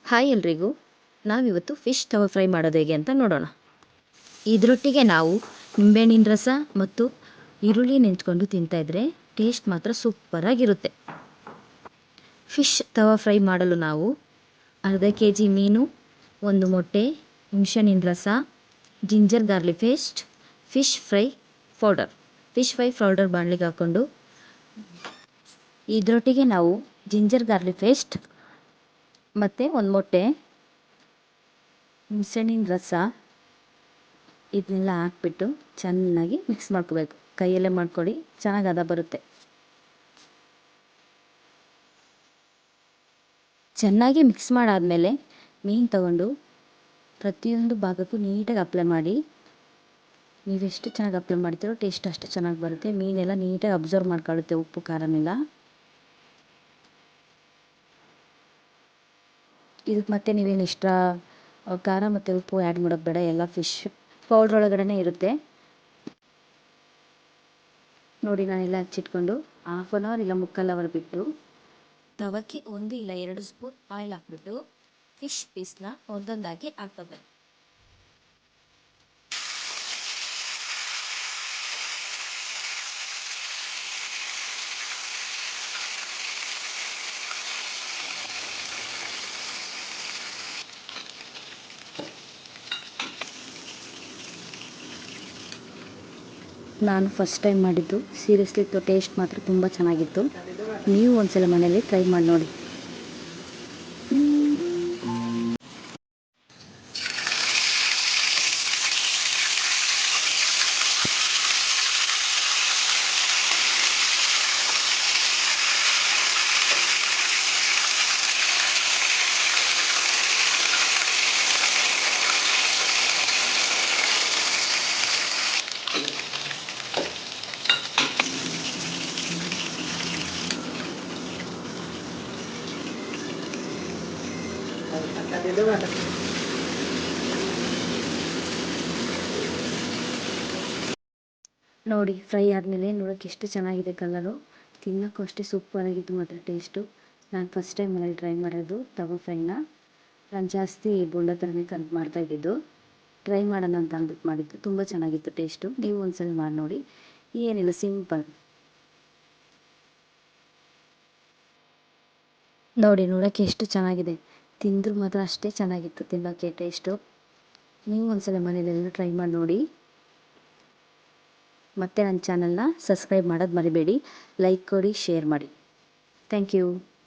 Hi ಎಲ್ರಿಗೂ. ನಾವಿವತ್ತು fish ತವಾ fry ಮಾಡೋದು ಹೇಗೆ ಅಂತ ನೋಡೋಣ. ಇದರೊಟ್ಟಿಗೆ ನಾವು ನಿಂಬೆಹಣ್ಣಿನ ರಸ ಮತ್ತು ಈರುಳ್ಳಿ ನೆಂಚ್ಕೊಂಡು ತಿಂತಾಯಿದ್ರೆ ಟೇಸ್ಟ್ ಮಾತ್ರ ಸೂಪರಾಗಿರುತ್ತೆ. ಫಿಶ್ ತವಾ ಫ್ರೈ ಮಾಡಲು ನಾವು ಅರ್ಧ kg ಮೀನು, 1 ಮೊಟ್ಟೆ, ಹುಣಸೆಹಣ್ಣಿನ ರಸ, ginger garlic paste, fish fry powder ಬಾಣಲಿಗೆ ಹಾಕ್ಕೊಂಡು ಇದರೊಟ್ಟಿಗೆ ನಾವು ಜಿಂಜರ್ ಗಾರ್ಲಿಕ್ ಪೇಸ್ಟ್ ಮತ್ತು 1 ಮೊಟ್ಟೆ, ಹುಣಸೆಹಣ್ಣಿನ ರಸ ಇದನ್ನೆಲ್ಲ ಹಾಕ್ಬಿಟ್ಟು ಚೆನ್ನಾಗಿ ಮಿಕ್ಸ್ ಮಾಡ್ಕೋಬೇಕು. ಕೈಯಲ್ಲೇ ಮಾಡ್ಕೊಳ್ಳಿ, ಚೆನ್ನಾಗಿ ಹದ ಬರುತ್ತೆ. ಚೆನ್ನಾಗಿ ಮಿಕ್ಸ್ ಮಾಡಾದಮೇಲೆ ಮೀನು ತಗೊಂಡು ಪ್ರತಿಯೊಂದು ಭಾಗಕ್ಕೂ ನೀಟಾಗಿ ಅಪ್ಲೈ ಮಾಡಿ. ನೀವೆಷ್ಟು ಚೆನ್ನಾಗಿ ಅಪ್ಲೈ ಮಾಡ್ತೀರೋ ಟೇಸ್ಟ್ ಅಷ್ಟು ಚೆನ್ನಾಗಿ ಬರುತ್ತೆ. ಮೀನೆಲ್ಲ ನೀಟಾಗಿ ಅಬ್ಸರ್ವ್ ಮಾಡ್ಕೊಳ್ಳುತ್ತೆ ಉಪ್ಪು ಖಾರನೆಲ್ಲ. ಇದಕ್ಕೆ ಮತ್ತೆ ನೀವೇನು ಎಕ್ಸ್ಟ್ರಾ ಖಾರ ಮತ್ತು ಉಪ್ಪು ಆ್ಯಡ್ ಮಾಡೋದು ಬೇಡ. ಎಲ್ಲ ಫಿಶ್ ಪೌಡ್ರ್ ಒಳಗಡೆ ಇರುತ್ತೆ. ನೋಡಿ, ನಾನೆಲ್ಲ ಹಚ್ಚಿಟ್ಕೊಂಡು 1/2 ಅವರ್ ಇಲ್ಲ 3/4 ಅವರ್ ಬಿಟ್ಟು ತವಕ್ಕೆ 1 ಇಲ್ಲ 2 ಸ್ಪೂನ್ ಆಯಿಲ್ ಹಾಕ್ಬಿಟ್ಟು ಫಿಶ್ ಪೀಸ್ನ ಒಂದೊಂದಾಗಿ ಹಾಕ್ಕೋಬೇಕು. ನಾನು ಫಸ್ಟ್ ಟೈಮ್ ಮಾಡಿದ್ದು, ಸೀರಿಯಸ್ಲಿ ಟೇಸ್ಟ್ ಮಾತ್ರ ತುಂಬ ಚೆನ್ನಾಗಿತ್ತು. ನೀವು ಒಂದ್ಸಲ ಮನೇಲಿ ಟ್ರೈ ಮಾಡಿ ನೋಡಿ. ನೋಡಿ, ಫ್ರೈ ಆದಮೇಲೆ ನೋಡೋಕ್ಕೆ ಎಷ್ಟು ಚೆನ್ನಾಗಿದೆ ಕಲರು. ತಿನ್ನೋಕ್ಕೂ ಅಷ್ಟೇ ಸೂಪರಾಗಿತ್ತು ಮಾತ್ರ ಟೇಸ್ಟು. ನಾನು ಫಸ್ಟ್ ಟೈಮ್ ಮನೇಲಿ ಟ್ರೈ ಮಾಡೋದು ತವಾ ಫ್ರೈನ. ನಾನು ಜಾಸ್ತಿ ಬೋಂಡ ಥರನೇ ಮಾಡ್ತಾಯಿದ್ದಿದ್ದು. ಟ್ರೈ ಮಾಡೋಣ ಅಂತ ಅಂದ್ಬಿಟ್ಟು ಮಾಡಿದ್ದು. ತುಂಬ ಚೆನ್ನಾಗಿತ್ತು ಟೇಸ್ಟು. ನೀವು ಒಂದ್ಸಲ ಮಾಡಿ ನೋಡಿ. ಏನಿಲ್ಲ, ಸಿಂಪಲ್. ನೋಡಿ, ನೋಡೋಕ್ಕೆ ಎಷ್ಟು ಚೆನ್ನಾಗಿದೆ. ತಿಂದರೂ ಮಾತ್ರ ಅಷ್ಟೇ ಚೆನ್ನಾಗಿತ್ತು ತಿನ್ನೋಕ್ಕೆ ಟೇಸ್ಟು. ನೀವು ಒಂದ್ಸಲ ಮನೇಲೆಲ್ಲ ಟ್ರೈ ಮಾಡಿ ನೋಡಿ. ಮತ್ತು ನನ್ನ ಚಾನಲ್ನ ಸಬ್ಸ್ಕ್ರೈಬ್ ಮಾಡೋದು ಮರಿಬೇಡಿ. ಲೈಕ್ ಕೊಡಿ, ಶೇರ್ ಮಾಡಿ. Thank you.